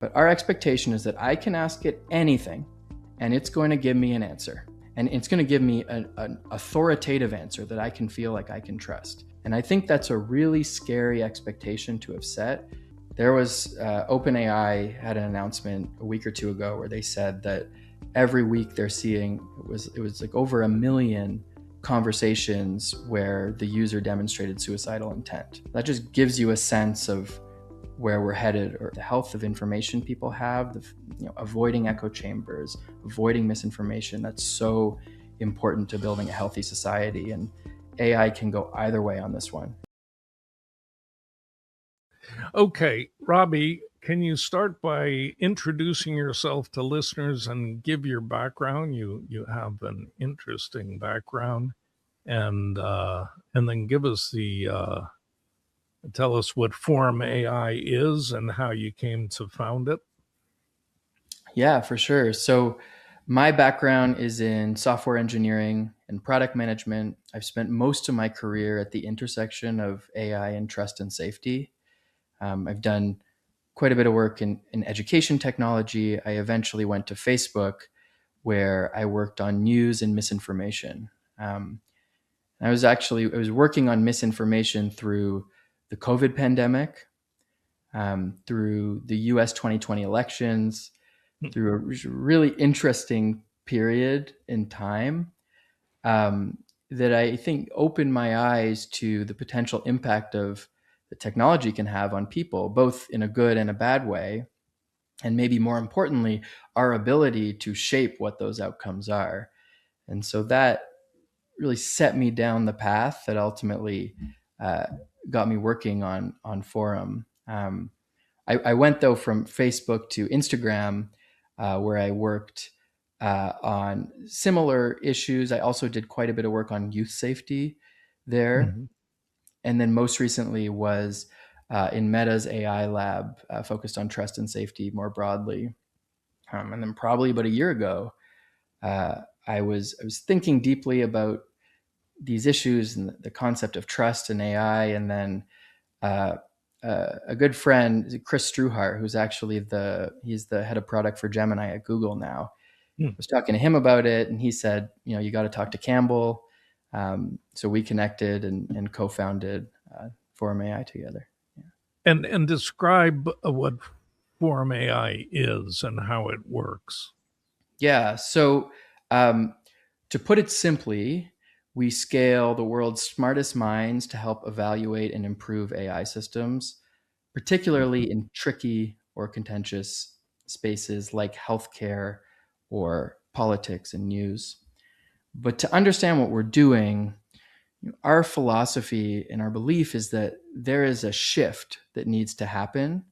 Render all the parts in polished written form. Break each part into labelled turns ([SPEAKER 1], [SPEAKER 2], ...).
[SPEAKER 1] But our expectation is that I can ask it anything and it's going to give me an answer. And it's going to give me an authoritative answer that I can feel like I can trust. And I think that's a really scary expectation to have set. There was OpenAI had an announcement a week or two ago where they said that every week they're seeing it was like over 1 million conversations where the user demonstrated suicidal intent. That just gives you a sense of where we're headed, or the health of information people have, avoiding echo chambers, avoiding misinformation. That's so important to building a healthy society, and AI can go either way on this one.
[SPEAKER 2] Okay, Robbie, can you start by introducing yourself to listeners and give your background? You have an interesting background, and then give us tell us what Forum AI is and how you came to found it.
[SPEAKER 1] Yeah, for sure. So my background is in software engineering and product management. I've spent most of my career at the intersection of AI and trust and safety. I've done quite a bit of work in education technology. I eventually went to Facebook, where I worked on news and misinformation. I was working on misinformation through the COVID pandemic, through the US 2020 elections, through a really interesting period in time that I think opened my eyes to the potential impact of the technology can have on people, both in a good and a bad way. And maybe more importantly, our ability to shape what those outcomes are. And so that really set me down the path that ultimately got me working on Forum. I went though from Facebook to Instagram, where I worked on similar issues. I also did quite a bit of work on youth safety there.
[SPEAKER 2] Mm-hmm.
[SPEAKER 1] And then most recently was in Meta's AI lab, focused on trust and safety more broadly. And then probably about a year ago, I was thinking deeply about these issues and the concept of trust and AI. And then a good friend, Chris Struhart, who's actually he's the head of product for Gemini at Google now. I was talking to him about it, and he said, you got to talk to Campbell. So we connected and co-founded Forum AI together.
[SPEAKER 2] Yeah. And describe what Forum AI is and how it works.
[SPEAKER 1] Yeah. So to put it simply, we scale the world's smartest minds to help evaluate and improve AI systems, particularly in tricky or contentious spaces like healthcare or politics and news. But to understand what we're doing, our philosophy and our belief is that there is a shift that needs to happen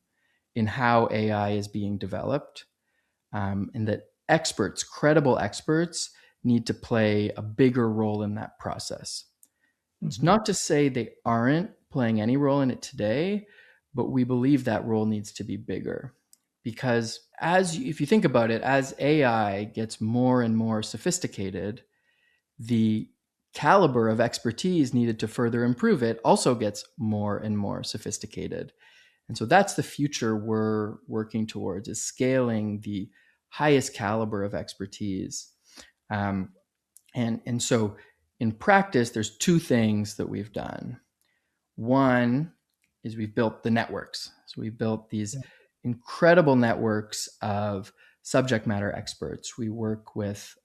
[SPEAKER 1] in how AI is being developed, and that experts, credible experts, need to play a bigger role in that process. It's not to say they aren't playing any role in it today, but we believe that role needs to be bigger. Because if you think about it, as AI gets more and more sophisticated, the caliber of expertise needed to further improve it also gets more and more sophisticated. And so that's the future we're working towards, is scaling the highest caliber of expertise. And so in practice, there's two things that we've done. One is we've built the networks. So we've built these incredible networks of subject matter experts. We work with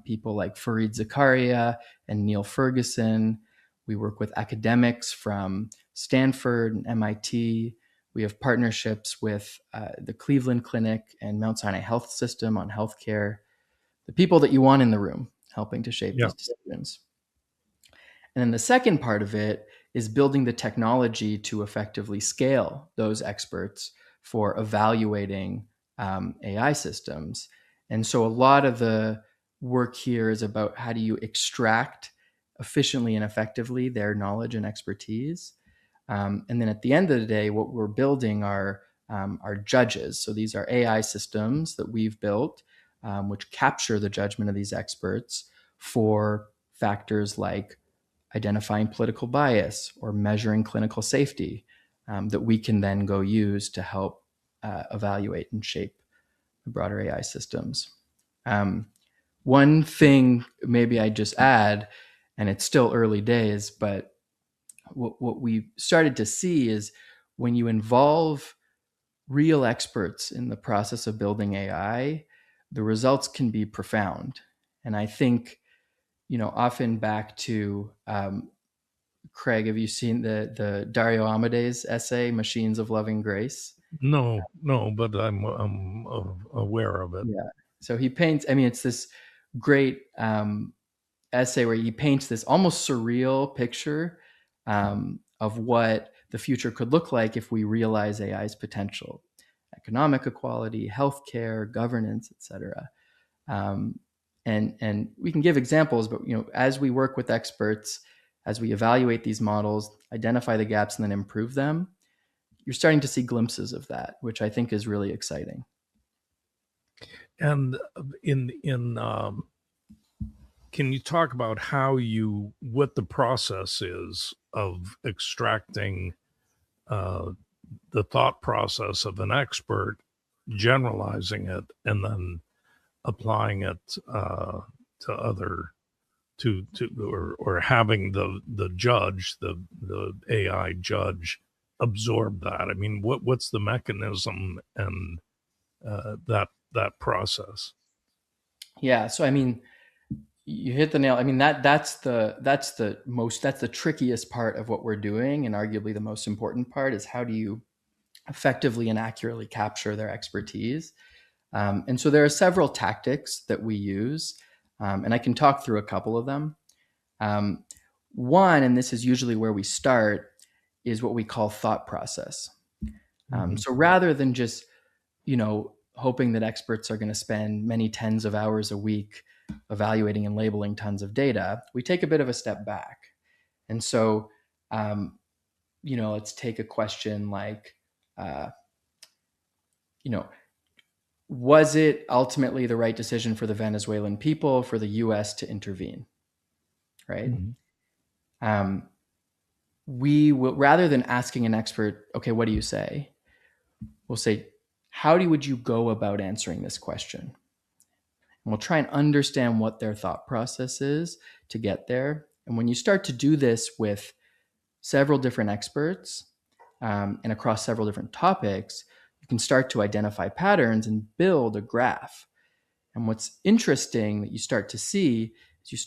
[SPEAKER 1] people like Fareed Zakaria and Neil Ferguson. We work with academics from Stanford and MIT. We have partnerships with the Cleveland Clinic and Mount Sinai Health System on healthcare, the people that you want in the room helping to shape these decisions. And then the second part of it is building the technology to effectively scale those experts for evaluating AI systems. And so a lot of the work here is about how do you extract efficiently and effectively their knowledge and expertise. And then at the end of the day, what we're building are judges. So these are AI systems that we've built, which capture the judgment of these experts for factors like identifying political bias or measuring clinical safety, that we can then go use to help evaluate and shape the broader AI systems. One thing maybe I just add, and it's still early days, but what we started to see is when you involve real experts in the process of building AI, the results can be profound. And I think, often back to Craig, have you seen the Dario Amade's essay, Machines of Loving Grace?
[SPEAKER 2] No, no, but I'm aware of it.
[SPEAKER 1] Yeah. So he paints, I mean, it's this great essay where he paints this almost surreal picture of what the future could look like if we realize AI's potential, economic equality, healthcare, governance, etc. And we can give examples, but as we work with experts, as we evaluate these models, identify the gaps, and then improve them, you're starting to see glimpses of that, which I think is really exciting.
[SPEAKER 2] And can you talk about what the process is of extracting the thought process of an expert, generalizing it, and then applying it to other or having the judge, the AI judge, absorb that? I mean, what's the mechanism and that process?
[SPEAKER 1] Yeah. So I mean, you hit the nail. I mean, that's the trickiest part of what we're doing, and arguably the most important part is how do you effectively and accurately capture their expertise. And so there are several tactics that we use, and I can talk through a couple of them. One, and this is usually where we start, is what we call thought process. So rather than just, hoping that experts are going to spend many tens of hours a week evaluating and labeling tons of data, we take a bit of a step back. And so, let's take a question like, was it ultimately the right decision for the Venezuelan people for the US to intervene? Right? We will, rather than asking an expert, okay, what do you say? We'll say, would you go about answering this question? And we'll try and understand what their thought process is to get there. And when you start to do this with several different experts and across several different topics, you can start to identify patterns and build a graph. And what's interesting that you start to see is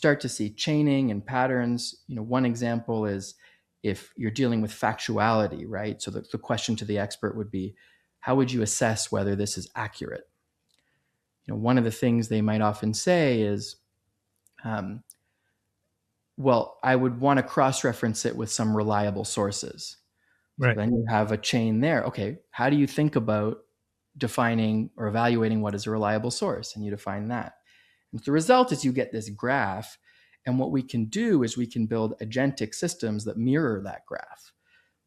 [SPEAKER 1] chaining and patterns. One example is if you're dealing with factuality, right? So the question to the expert would be, how would you assess whether this is accurate? One of the things they might often say is, well, I would want to cross-reference it with some reliable sources.
[SPEAKER 2] Right.
[SPEAKER 1] So then you have a chain there. Okay, how do you think about defining or evaluating what is a reliable source? And you define that. And the result is you get this graph. And what we can do is we can build agentic systems that mirror that graph.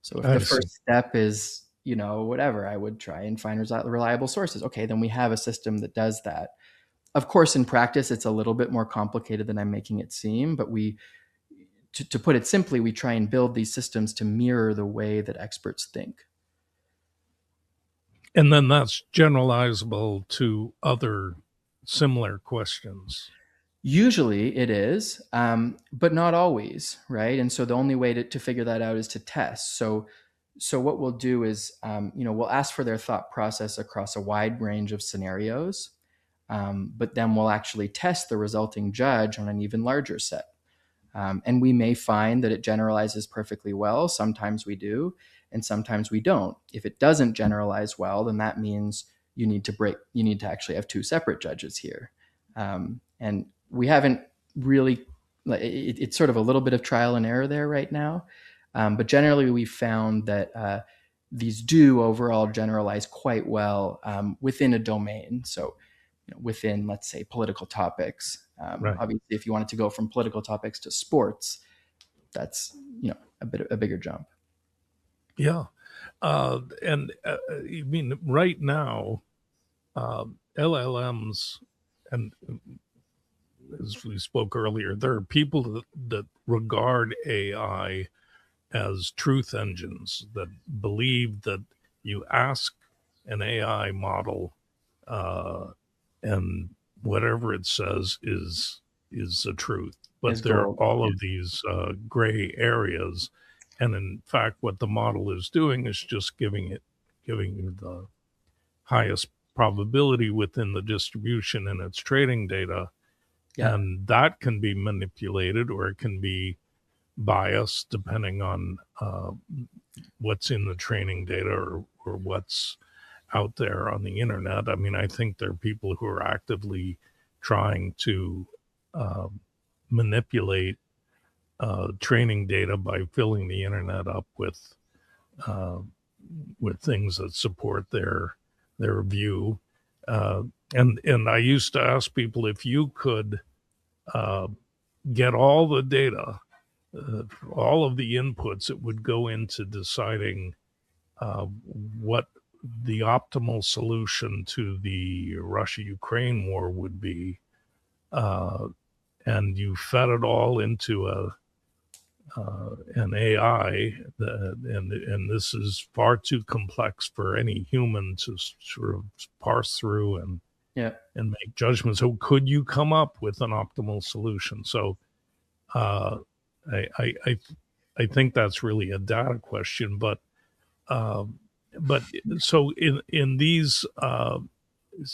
[SPEAKER 1] So if the first step is, whatever, I would try and find reliable sources. Okay, then we have a system that does that. Of course, in practice, it's a little bit more complicated than I'm making it seem, but to put it simply, we try and build these systems to mirror the way that experts think.
[SPEAKER 2] And then that's generalizable to other similar questions.
[SPEAKER 1] Usually it is, but not always, right? And so the only way to figure that out is to test. So what we'll do is, we'll ask for their thought process across a wide range of scenarios, but then we'll actually test the resulting judge on an even larger set. And we may find that it generalizes perfectly well. Sometimes we do, and sometimes we don't. If it doesn't generalize well, then that means you need to actually have two separate judges here. And we haven't really, it's sort of a little bit of trial and error there right now. But generally we found that these do overall generalize quite well within a domain. So within, let's say, political topics.
[SPEAKER 2] Right.
[SPEAKER 1] Obviously, if you wanted to go from political topics to sports, that's a bigger jump.
[SPEAKER 2] Yeah. And I mean, right now, LLMs, and as we spoke earlier, there are people that regard AI as truth engines, that believe that you ask an AI model, and whatever it says is the truth.
[SPEAKER 1] Is
[SPEAKER 2] But there are
[SPEAKER 1] gold.
[SPEAKER 2] all
[SPEAKER 1] Yeah.
[SPEAKER 2] of these gray areas, and in fact, what the model is doing is just giving you the highest probability within the distribution in its training data,
[SPEAKER 1] Yeah.
[SPEAKER 2] and that can be manipulated or it can be biased depending on what's in the training data or what's out there on the internet. I mean, I think there are people who are actively trying to uh, manipulate training data by filling the internet up uh, with things that support their view. Uh, and I used to ask people if you could uh, get all the data, all of the inputs that would go into deciding what the optimal solution to the Russia Ukraine war would be, uh, and you fed it all into an AI, and this is far too complex for any human to sort of parse through
[SPEAKER 1] Yeah.
[SPEAKER 2] and make judgments. So, could you come up with an optimal solution? So, uh, I, I, I, I think that's really a data question, um, but so in these,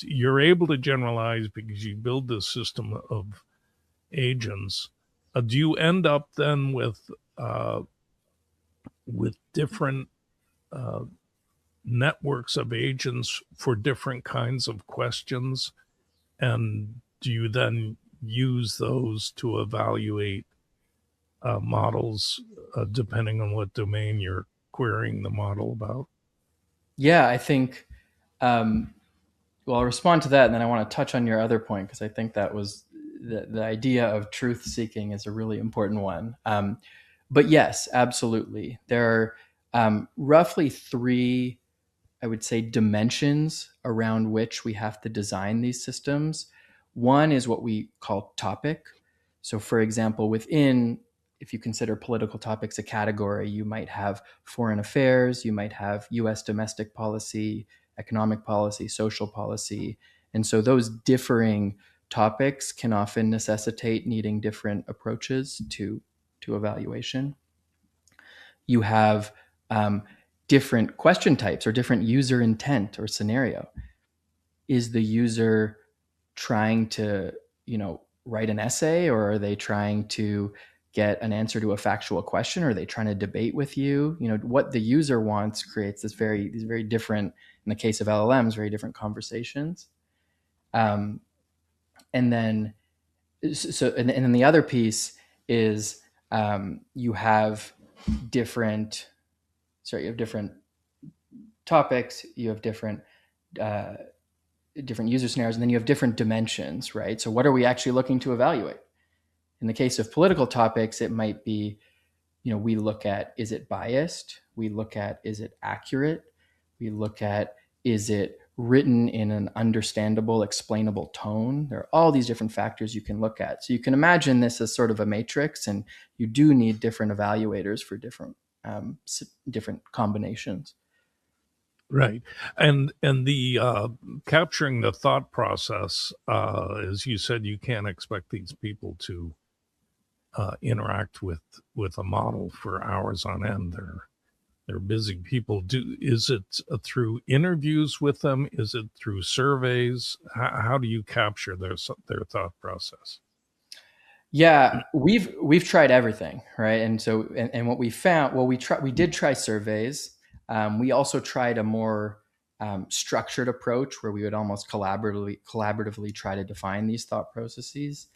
[SPEAKER 2] you're able to generalize because you build this system of agents. Do you end up then with different uh, networks of agents for different kinds of questions? And do you then use those to evaluate models depending on what domain you're querying the model about?
[SPEAKER 1] Yeah. I think, um, well, I'll respond to that. And then I want to touch on your other point, because I think that was the idea of truth seeking is a really important one. But yes, absolutely. There are roughly three, I would say, dimensions around which we have to design these systems. One is what we call topic. So, for example, within, if you consider political topics a category, you might have foreign affairs, you might have US domestic policy, economic policy, social policy. And so those differing topics can often necessitate needing different approaches to evaluation. You have different question types or different user intent or scenario. Is the user trying to, write an essay, or are they trying to get an answer to a factual question? Or are they trying to debate with you? What the user wants creates these very different, in the case of LLMs, very different conversations. Um, and then, and then the other piece is you have different, you have different topics, you have uh, different user scenarios, and then you have different dimensions, right? So what are we actually looking to evaluate? In the case of political topics, it might be, we look at, is it biased? We look at, is it accurate? We look at, is it written in an understandable, explainable tone? There are all these different factors you can look at. So you can imagine this as sort of a matrix, and you do need different evaluators for different combinations.
[SPEAKER 2] Right, and the capturing the thought process, as you said, you can't expect these people to interact with a model for hours on end. They're busy people. Is it through interviews with them? Is it through surveys? How do you capture their thought process?
[SPEAKER 1] Yeah, we've tried everything, right? And so, and what we found, well, we did try surveys. We also tried a more structured approach where we would almost collaboratively try to define these thought processes.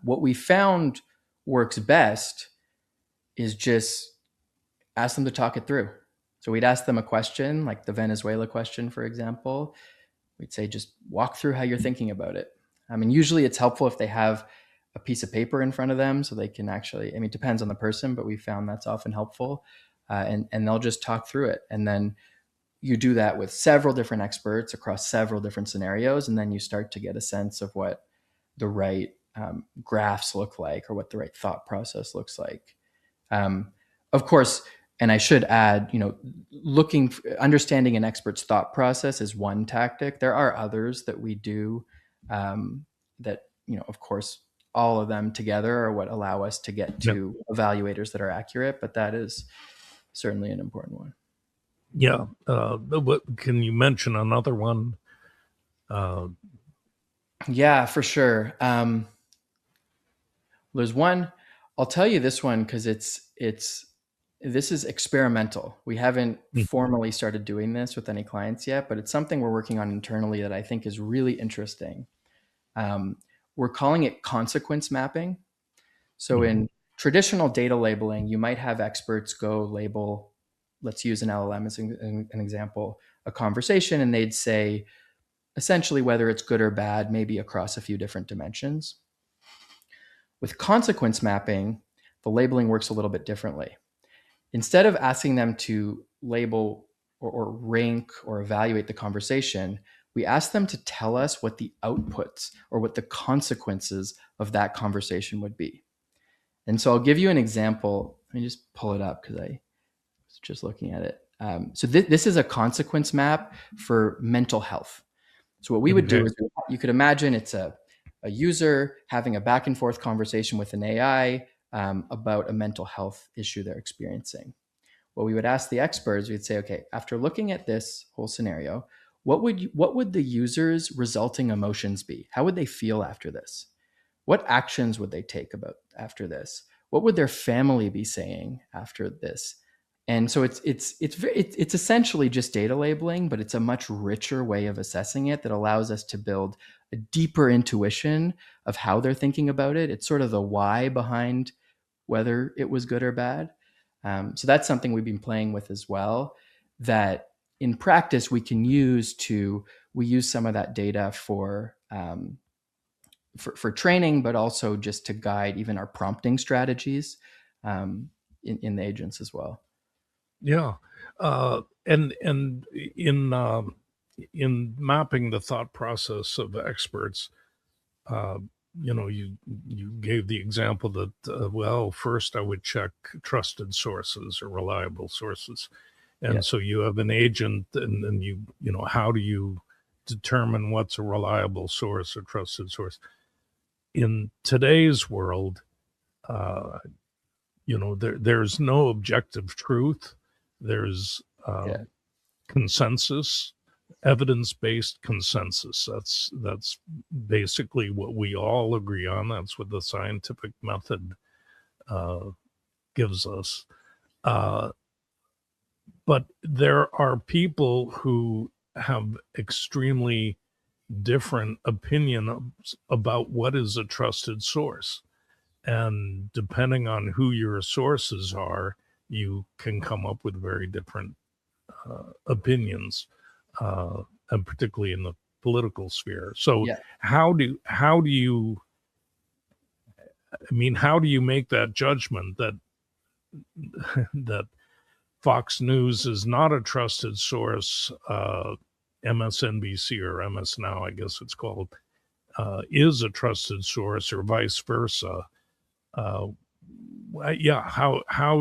[SPEAKER 1] What we found works best is just ask them to talk it through. So we'd ask them a question, like the Venezuela question, for example. We'd say, just walk through how you're thinking about it. I mean, usually it's helpful if they have a piece of paper in front of them so they can actually, I mean, it depends on the person, but we found that's often helpful. And they'll just talk through it. And then you do that with several different experts across several different scenarios. And then you start to get a sense of what the right graphs look like, or what the right thought process looks like. Of course, And I should add, understanding an expert's thought process is one tactic. There are others that we do, that, of course, all of them together are what allow us to get
[SPEAKER 2] Yeah.
[SPEAKER 1] to evaluators that are accurate, but that is certainly an important one.
[SPEAKER 2] Yeah. Can you mention another one?
[SPEAKER 1] Yeah, for sure. There's one. I'll tell you this one because this is experimental. We haven't formally started doing this with any clients yet, but it's something we're working on internally that I think is really interesting. We're calling it consequence mapping. So in traditional data labeling, you might have experts go label, let's use an LLM as an example, a conversation, and they'd say essentially whether it's good or bad, maybe across a few different dimensions. With consequence mapping, the labeling works a little bit differently. Instead of asking them to label or rank or evaluate the conversation, we ask them to tell us what the outputs or what the consequences of that conversation would be. And so I'll give you an example. Let me just pull it up because I was just looking at it. So this is a consequence map for mental health. So what we would do is, you could imagine it's a user having a back and forth conversation with an AI about a mental health issue they're experiencing. What we would ask the experts, we'd say, okay, after looking at this whole scenario, what would the user's resulting emotions be? How would they feel after this? What actions would they take about after this? What would their family be saying after this? And so it's essentially just data labeling, but it's a much richer way of assessing it that allows us to build a deeper intuition of how they're thinking about it. It's sort of the why behind whether it was good or bad. So that's something we've been playing with as well, that in practice we use some of that data for training, but also just to guide even our prompting strategies in the agents as well.
[SPEAKER 2] Yeah. And in mapping the thought process of experts, you gave the example that, first I would check trusted sources or reliable sources. And so you have an agent, and then how do you determine what's a reliable source or trusted source? In today's world, there's no objective truth. There's consensus, evidence-based consensus. That's basically what we all agree on. That's what the scientific method gives us. But there are people who have extremely different opinions about what is a trusted source. And depending on who your sources are, you can come up with very different opinions, and particularly in the political sphere. So how do you make that judgment that that Fox News is not a trusted source, MSNBC or MS Now, I guess it's called, is a trusted source, or vice versa? How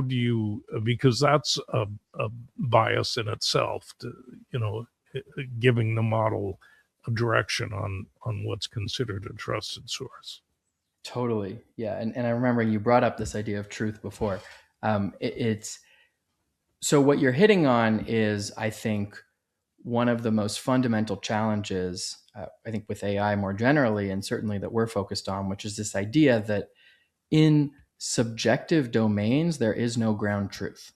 [SPEAKER 2] do you, because that's a bias in itself, giving the model a direction on what's considered a trusted source.
[SPEAKER 1] Totally. Yeah. And I remember you brought up this idea of truth before. So what you're hitting on is, I think, one of the most fundamental challenges, I think, with AI more generally, and certainly that we're focused on, which is this idea that in subjective domains, there is no ground truth.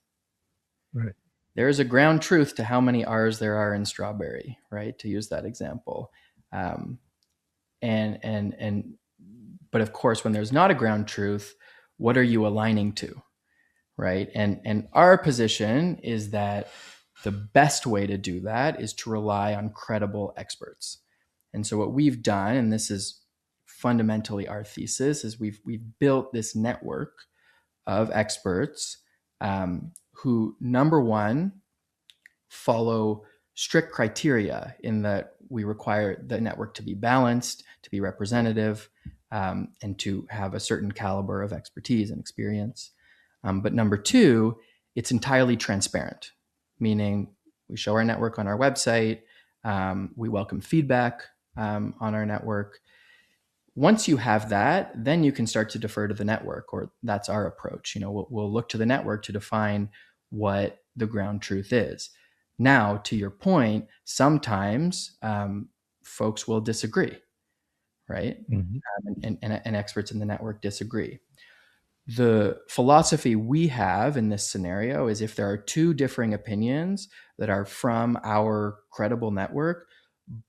[SPEAKER 2] Right.
[SPEAKER 1] There is a ground truth to how many R's there are in strawberry, right? To use that example. But of course, when there's not a ground truth, what are you aligning to, right? And our position is that the best way to do that is to rely on credible experts. And so what we've done, and this is fundamentally our thesis, is we've built this network of experts who, number one, follow strict criteria in that we require the network to be balanced, to be representative, and to have a certain caliber of expertise and experience. But number two it's entirely transparent, meaning we show our network on our website. We welcome feedback on our network. Once you have that, then you can start to defer to the network, or that's our approach. We'll look to the network to define what the ground truth is. Now, to your point, sometimes folks will disagree, right?
[SPEAKER 2] Mm-hmm.
[SPEAKER 1] And experts in the network disagree. The philosophy we have in this scenario is if there are two differing opinions that are from our credible network,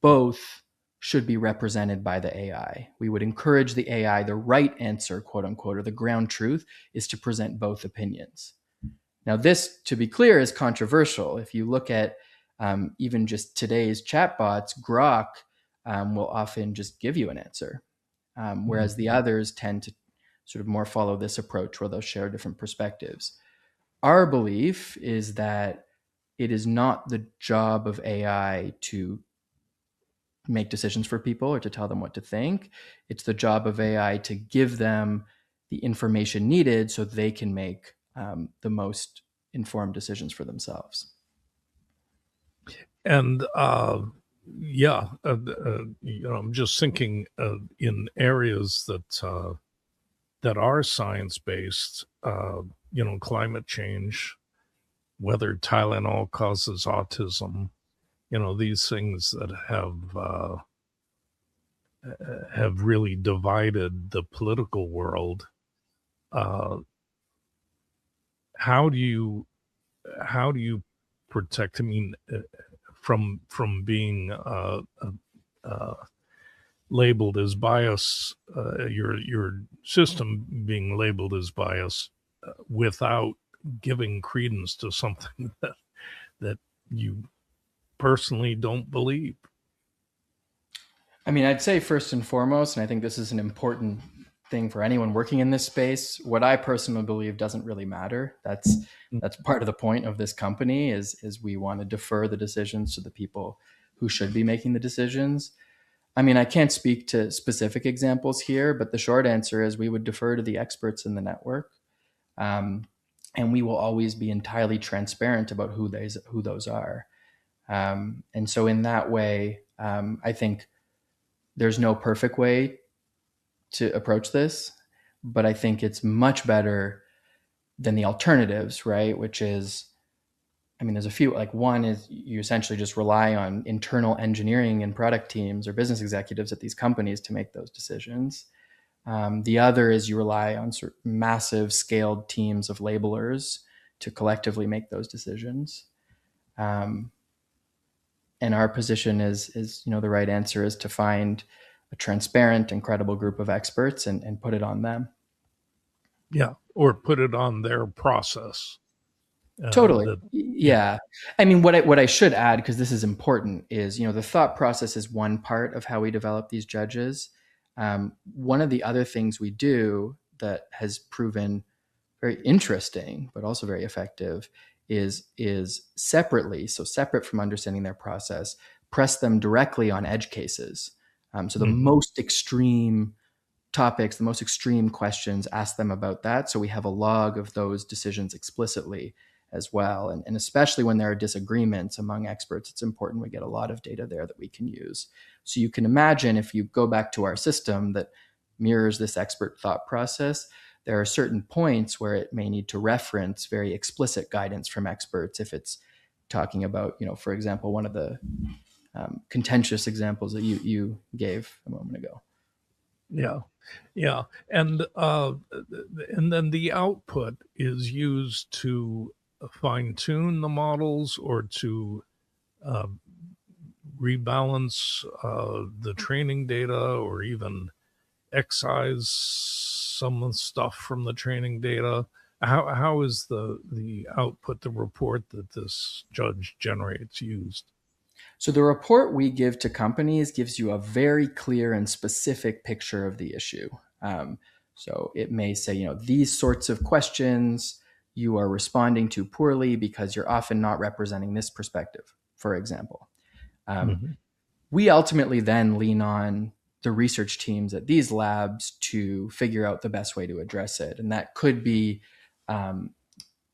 [SPEAKER 1] both should be represented by the AI. We would encourage the AI, the right answer, quote unquote, or the ground truth is to present both opinions. Now, this, to be clear, is controversial. If you look at even just today's chatbots, Grok will often just give you an answer, whereas the others tend to sort of more follow this approach where they'll share different perspectives. Our belief is that it is not the job of AI to make decisions for people or to tell them what to think. It's the job of AI to give them the information needed so they can make the most informed decisions for themselves.
[SPEAKER 2] And I'm just thinking in areas that are science-based, climate change, whether Tylenol causes autism, these things that have really divided the political world. How do you protect? I mean, from being labeled as bias, your system being labeled as bias, without giving credence to something that you personally don't believe?
[SPEAKER 1] I mean, I'd say first and foremost, and I think this is an important thing for anyone working in this space, what I personally believe doesn't really matter. That's part of the point of this company is we want to defer the decisions to the people who should be making the decisions. I mean, I can't speak to specific examples here, but the short answer is we would defer to the experts in the network. And we will always be entirely transparent about who those are. And so in that way, I think there's no perfect way to approach this, but I think it's much better than the alternatives, right? Which is, I mean, there's a few, like one is you essentially just rely on internal engineering and product teams or business executives at these companies to make those decisions. The other is you rely on sort of massive scaled teams of labelers to collectively make those decisions. And our position is the right answer is to find a transparent and credible group of experts and put it on them.
[SPEAKER 2] Yeah, or put it on their process.
[SPEAKER 1] Totally. Yeah. I mean, what I should add, because this is important, is the thought process is one part of how we develop these judges. One of the other things we do that has proven very interesting, but also very effective, is separately, so separate from understanding their process, press them directly on edge cases. So the most extreme topics, the most extreme questions, ask them about that. So we have a log of those decisions explicitly as well. And especially when there are disagreements among experts, it's important we get a lot of data there that we can use. So you can imagine if you go back to our system that mirrors this expert thought process, there are certain points where it may need to reference very explicit guidance from experts if it's talking about, for example, one of the contentious examples that you gave a moment ago.
[SPEAKER 2] Yeah. And then the output is used to fine tune the models or to rebalance the training data, or even excise some of the stuff from the training data. How is the output, the report that this judge generates, used?
[SPEAKER 1] So the report we give to companies gives you a very clear and specific picture of the issue. So it may say, these sorts of questions you are responding to poorly because you're often not representing this perspective, for example. We ultimately then lean on the research teams at these labs to figure out the best way to address it. And that could be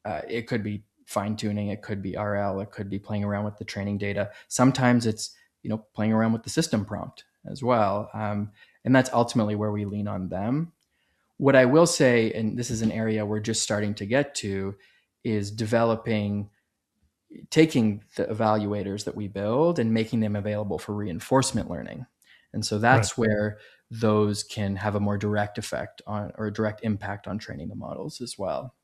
[SPEAKER 1] it could be fine tuning, it could be RL, it could be playing around with the training data. Sometimes it's playing around with the system prompt as well, and that's ultimately where we lean on them. What I will say, and this is an area we're just starting to get to, is taking the evaluators that we build and making them available for reinforcement learning. And so
[SPEAKER 2] Right.
[SPEAKER 1] that's where those can have a more direct effect on, or a direct impact on, training the models as well.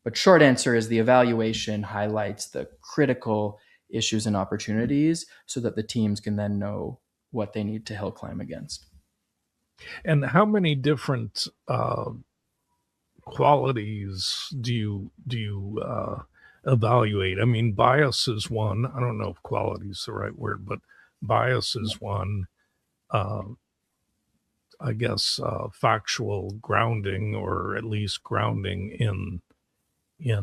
[SPEAKER 1] But short answer is the evaluation highlights the critical issues and opportunities so that the teams can then know what they need to hill climb against.
[SPEAKER 2] And how many different qualities do you evaluate? I mean, bias is one. I don't know if quality is the right word, but bias is one. Uh, I guess factual grounding, or at least grounding in
[SPEAKER 1] Yeah.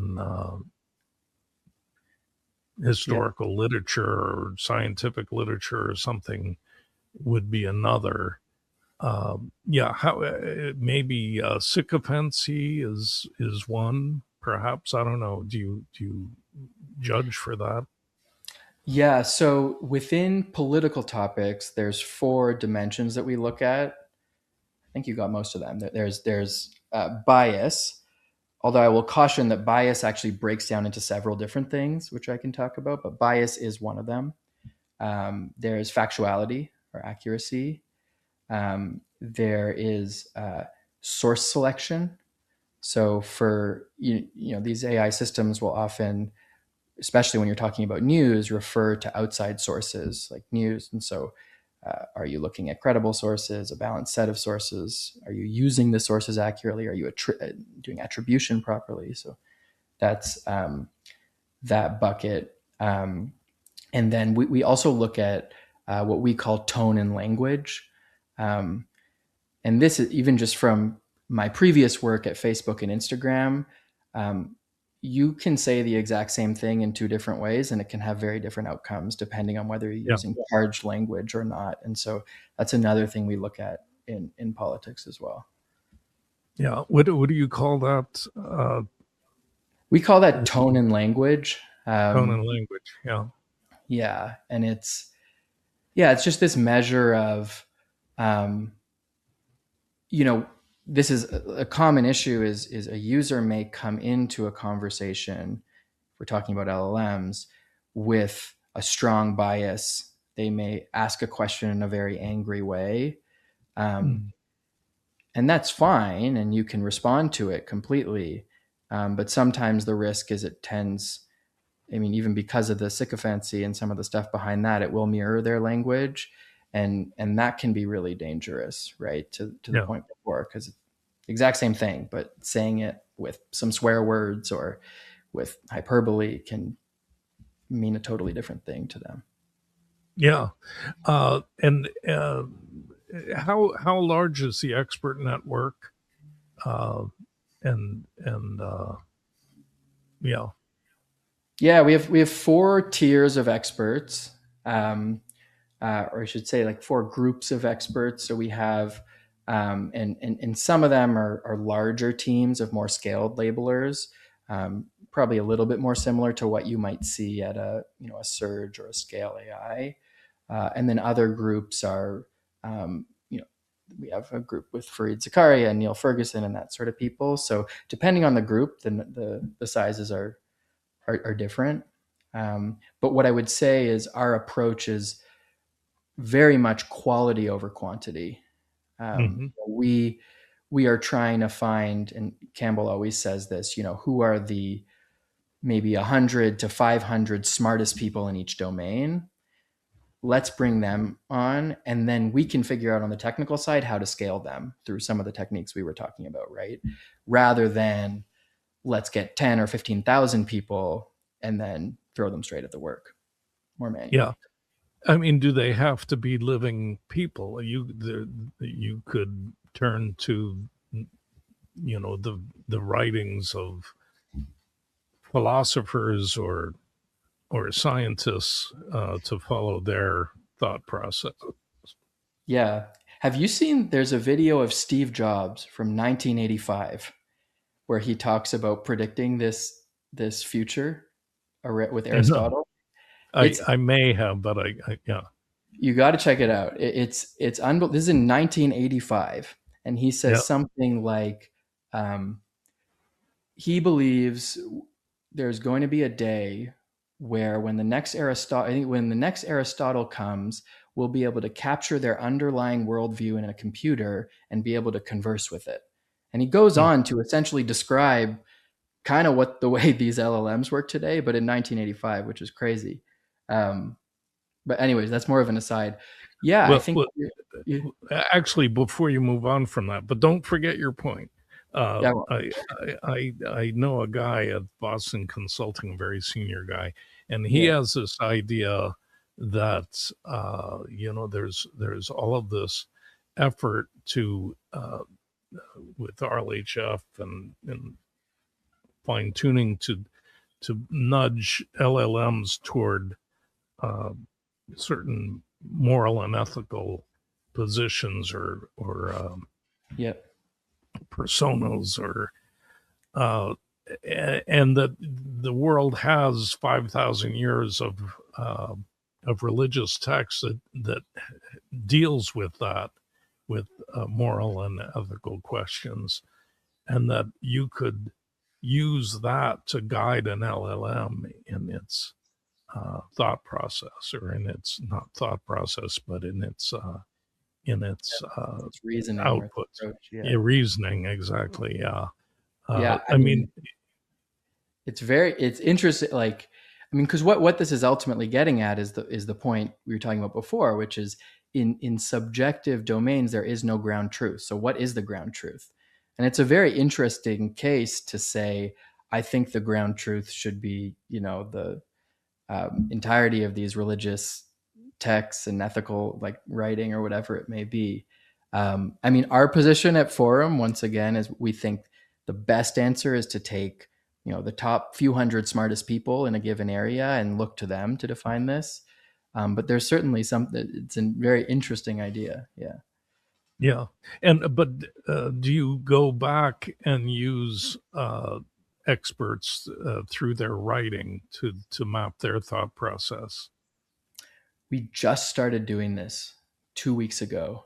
[SPEAKER 2] historical literature or scientific literature or something, would be another. Yeah, how maybe sycophancy is one, perhaps. I don't know. Do you judge for that?
[SPEAKER 1] Yeah, so within political topics, there's four dimensions that we look at. I think you got most of them. There's bias, although I will caution that bias actually breaks down into several different things, which I can talk about, but bias is one of them. There's factuality or accuracy. There is source selection. So for these AI systems will often, especially when you're talking about news, refer to outside sources like news. And so, are you looking at credible sources, a balanced set of sources? Are you using the sources accurately? Are you doing attribution properly? So that's that bucket. And then we also look at what we call tone and language. Um, and this is even just from my previous work at Facebook and Instagram. Um, you can say the exact same thing in two different ways, and it can have very different outcomes depending on whether you're
[SPEAKER 2] Yeah,
[SPEAKER 1] using charged language or not. And so that's another thing we look at in politics as well.
[SPEAKER 2] yeah. What do you call that?
[SPEAKER 1] We call that tone and language.
[SPEAKER 2] Tone and language. Yeah.
[SPEAKER 1] Yeah, and it's just this measure of, um, you know, this is a common issue is a user may come into a conversation, if we're talking about LLMs, with a strong bias. They may ask a question in a very angry way. Um,
[SPEAKER 2] Mm.
[SPEAKER 1] and that's fine, and you can respond to it completely. But sometimes the risk is it tends, I mean, even because of the sycophancy and some of the stuff behind that, it will mirror their language, and that can be really dangerous, right? To the
[SPEAKER 2] Yeah.
[SPEAKER 1] point before, because it's the exact same thing, but saying it with some swear words or with hyperbole can mean a totally different thing to them.
[SPEAKER 2] Yeah. And how large is the expert network? Uh, and yeah.
[SPEAKER 1] Yeah, we have four tiers of experts, or I should say, like four groups of experts. So we have, and some of them are larger teams of more scaled labelers, probably a little bit more similar to what you might see at a Surge or a Scale AI, and then other groups are, we have a group with Fareed Zakaria and Neil Ferguson and that sort of people. So depending on the group, then the sizes are different. But what I would say is our approach is very much quality over quantity.
[SPEAKER 2] Hmm.
[SPEAKER 1] We are trying to find, and Campbell always says this, who are the maybe 100 to 500 smartest people in each domain. Let's bring them on, and then we can figure out on the technical side how to scale them through some of the techniques we were talking about, right? Rather than let's get 10 or 15,000 people and then throw them straight at the work more
[SPEAKER 2] Yeah.
[SPEAKER 1] manually.
[SPEAKER 2] I mean, do they have to be living people? You could turn to, the writings of philosophers or scientists to follow their thought process.
[SPEAKER 1] Yeah. Have you seen there's a video of Steve Jobs from 1985 where he talks about predicting this future with
[SPEAKER 2] No,
[SPEAKER 1] Aristotle. It's
[SPEAKER 2] I may have, but yeah,
[SPEAKER 1] You got to check it out. It's unbelievable. This is in 1985, and he
[SPEAKER 2] yeah,
[SPEAKER 1] says something like, um, he believes there's going to be a day where when the next Aristotle comes, we'll be able to capture their underlying worldview in a computer and be able to converse with it. And he goes
[SPEAKER 2] hmm.
[SPEAKER 1] on to essentially describe kind of what the way these LLMs work today, but in 1985, which is crazy. Um, but anyways, that's more of an aside. Yeah, I
[SPEAKER 2] Well,
[SPEAKER 1] think
[SPEAKER 2] well, actually, before you move on from that, but don't forget your point. Uh,
[SPEAKER 1] yeah,
[SPEAKER 2] I know a guy at Boston Consulting, a very senior guy, and he
[SPEAKER 1] yeah,
[SPEAKER 2] has this idea that there's all of this effort to with RLHF and fine tuning to nudge LLMs toward uh, certain moral and ethical positions or
[SPEAKER 1] yeah,
[SPEAKER 2] personas or uh, and that the world has 5,000 years of religious text that deals with that with moral and ethical questions, and that you could use that to guide an LLM in its thought process, or in its not thought process, but in its
[SPEAKER 1] it's reasoning or
[SPEAKER 2] outputs.
[SPEAKER 1] approach. Yeah,
[SPEAKER 2] Yeah, reasoning, exactly. Yeah.
[SPEAKER 1] yeah. I
[SPEAKER 2] I
[SPEAKER 1] mean,
[SPEAKER 2] mean,
[SPEAKER 1] it's interesting. Like, I mean, because what this is ultimately getting at is the point we were talking about before, which is in subjective domains there is no ground truth. So what is the ground truth? And it's a very interesting case to say. I think the ground truth should be, the entirety of these religious texts and ethical like writing or whatever it may be. I mean, our position at Forum, once again, is we think the best answer is to take the top few hundred smartest people in a given area and look to them to define this. But there's certainly it's a very interesting idea. Yeah.
[SPEAKER 2] yeah. And but do you go back and use experts through their writing to map their thought process?
[SPEAKER 1] We just started doing this 2 weeks ago.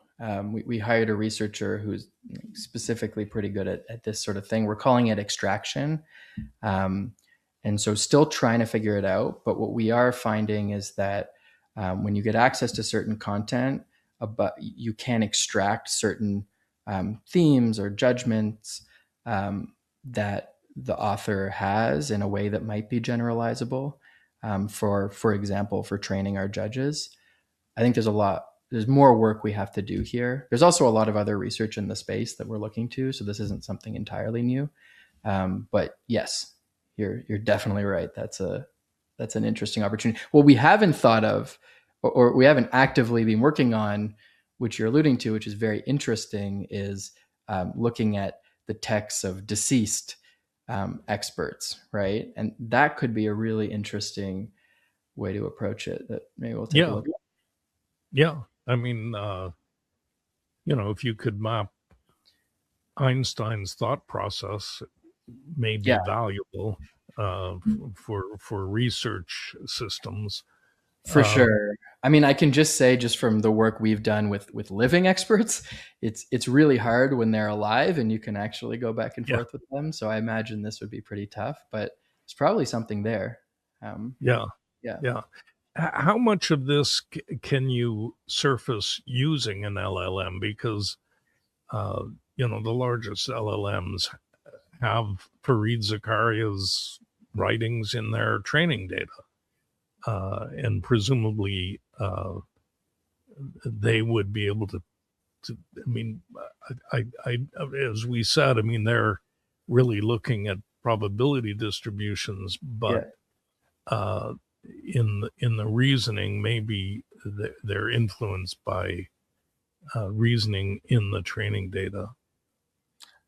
[SPEAKER 1] We hired a researcher who's specifically pretty good at this sort of thing. We're calling it extraction. Um, and so still trying to figure it out. But what we are finding is that when you get access to certain content, you can extract certain themes or judgments that the author has in a way that might be generalizable. For example, for training our judges, I think there's more work we have to do here. There's also a lot of other research in the space that we're looking to, so this isn't something entirely new. But yes, you're definitely right. That's an interesting opportunity. What we haven't thought of, or we haven't actively been working on, which you're alluding to, which is very interesting, is looking at the texts of deceased experts, right? And that could be a really interesting way to approach it. That maybe we'll take a
[SPEAKER 2] Yeah,
[SPEAKER 1] look at.
[SPEAKER 2] yeah. I mean, if you could map Einstein's thought process, may be
[SPEAKER 1] Yeah,
[SPEAKER 2] valuable for research systems.
[SPEAKER 1] for
[SPEAKER 2] Uh,
[SPEAKER 1] sure. I mean, I can just say, just from the work we've done with living experts, it's really hard when they're alive and you can actually go back and
[SPEAKER 2] yeah,
[SPEAKER 1] forth with them. So I imagine this would be pretty tough, but there's probably something there. Um,
[SPEAKER 2] yeah,
[SPEAKER 1] yeah,
[SPEAKER 2] yeah. How much of this can you surface using an LLM? Because uh, the largest LLMs have Fareed Zakaria's writings in their training data, and presumably they would be able to. I mean, as we said, I mean, they're really looking at probability distributions, but
[SPEAKER 1] yeah.
[SPEAKER 2] uh, in the reasoning, maybe they're influenced by reasoning in the training data.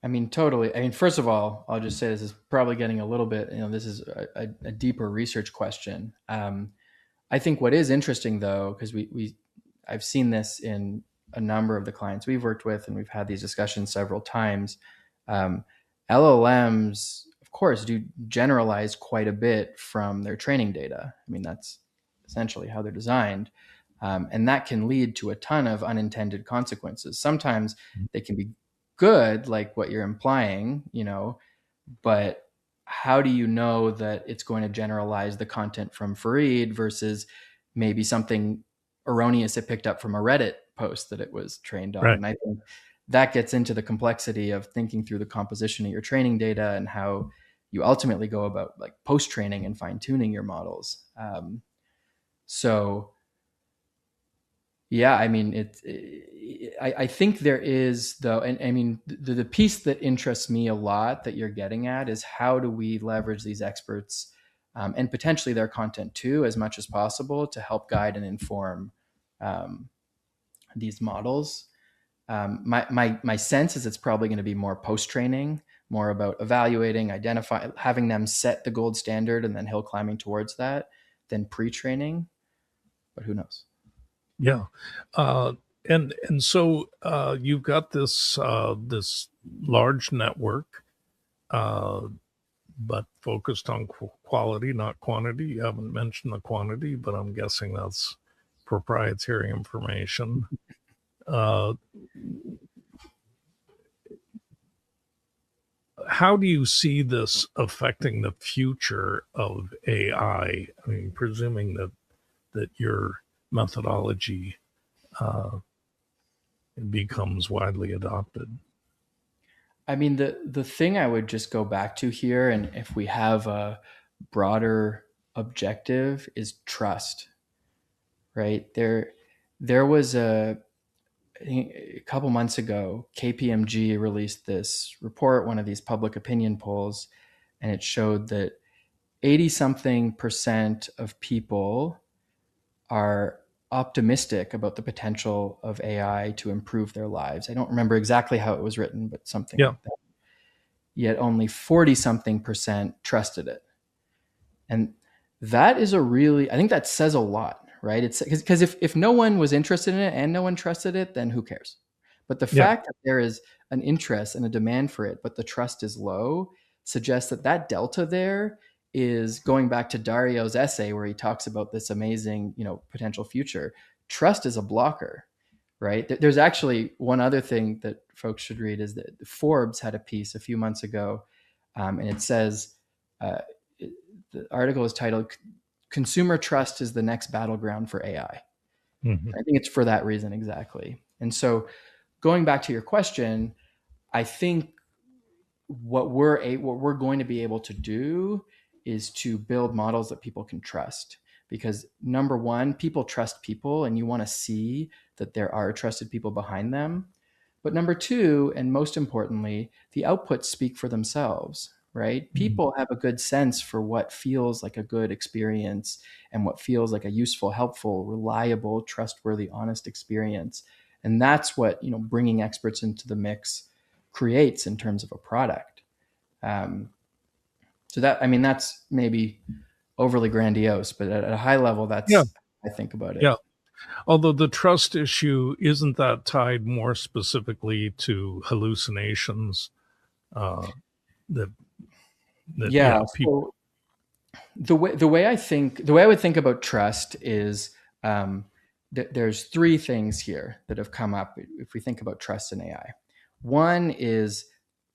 [SPEAKER 1] I mean, totally. I mean, first of all, I'll just say this is probably getting a little bit. This is a deeper research question. I think what is interesting though, because I've seen this in a number of the clients we've worked with, and we've had these discussions several times. Um, LLMs, of course, do generalize quite a bit from their training data. I mean, that's essentially how they're designed. And that can lead to a ton of unintended consequences. Sometimes they can be good, like what you're implying, but how do you know that it's going to generalize the content from Fareed versus maybe something erroneous it picked up from a Reddit post that it was trained on?
[SPEAKER 2] Right.
[SPEAKER 1] And I think that gets into the complexity of thinking through the composition of your training data and how you ultimately go about like post training and fine tuning your models. So yeah, I mean, I think there is though, and I mean, the piece that interests me a lot that you're getting at is how do we leverage these experts and potentially their content too, as much as possible to help guide and inform these models. My sense is it's probably going to be more post training, more about evaluating, having them set the gold standard and then hill climbing towards that than pre training. But who knows?
[SPEAKER 2] Yeah. And so you've got this this large network, but focused on quality, not quantity. You haven't mentioned the quantity, but I'm guessing that's proprietary information. How do you see this affecting the future of AI? I mean, presuming that your methodology becomes widely adopted.
[SPEAKER 1] I mean, the thing I would just go back to here, and if we have a broader objective, is trust. Right there was I think a couple months ago, KPMG released this report, one of these public opinion polls, and it showed that 80 something percent of people are optimistic about the potential of AI to improve their lives. I don't remember exactly how it was written, but something
[SPEAKER 2] Yeah.
[SPEAKER 1] like that. Yet only 40 something percent trusted it. And that is I think that says a lot, right? It's because if no one was interested in it and no one trusted it, then who cares? But the
[SPEAKER 2] Yeah.
[SPEAKER 1] fact that there is an interest and a demand for it, but the trust is low, suggests that delta there is going back to Dario's essay where he talks about this amazing, potential future. Trust is a blocker, right? There's actually one other thing that folks should read is that Forbes had a piece a few months ago, and it says, uh, the article is titled "Consumer Trust is the Next Battleground for AI."
[SPEAKER 2] Mm-hmm.
[SPEAKER 1] I think it's for that reason exactly. And so, going back to your question, I think what we're going to be able to do is to build models that people can trust, because number one, people trust people, and you want to see that there are trusted people behind them. But number two, and most importantly, the outputs speak for themselves, right? People have a good sense for what feels like a good experience and what feels like a useful, helpful, reliable, trustworthy, honest experience. And that's what, bringing experts into the mix creates in terms of a product. So that's maybe overly grandiose, but at a high level,
[SPEAKER 2] Yeah.
[SPEAKER 1] that's how I think about it.
[SPEAKER 2] Yeah. Although the trust issue isn't that tied more specifically to hallucinations uh, that
[SPEAKER 1] Yeah.
[SPEAKER 2] people.
[SPEAKER 1] So the way I would think about trust is there's three things here that have come up if we think about trust in AI. One is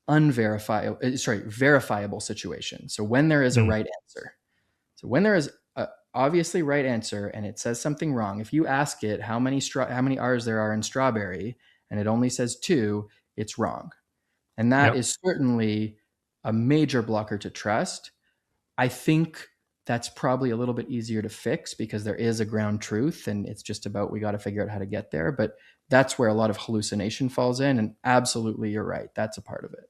[SPEAKER 1] verifiable situation. So when there is a
[SPEAKER 2] Mm,
[SPEAKER 1] right answer. So when there is a obviously right answer and it says something wrong, if you ask it how many R's there are in strawberry and it only says 2, it's wrong. And that
[SPEAKER 2] yeah.
[SPEAKER 1] is certainly a major blocker to trust. I think that's probably a little bit easier to fix because there is a ground truth and it's just about we got to figure out how to get there. But that's where a lot of hallucination falls in. And absolutely, you're right. That's a part of it.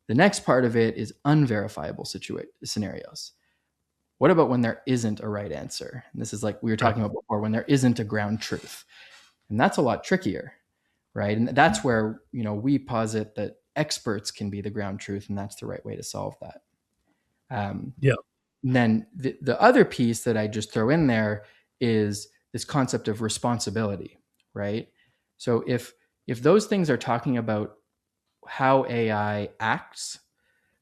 [SPEAKER 1] The next part of it is unverifiable scenarios. What about when there isn't a right answer? And this is like we were
[SPEAKER 2] Right.
[SPEAKER 1] talking about before, when there isn't a ground truth. And that's a lot trickier, right? And that's where, we posit that experts can be the ground truth, and that's the right way to solve that.
[SPEAKER 2] Yeah.
[SPEAKER 1] And then the other piece that I just throw in there is this concept of responsibility, right? So if those things are talking about how AI acts,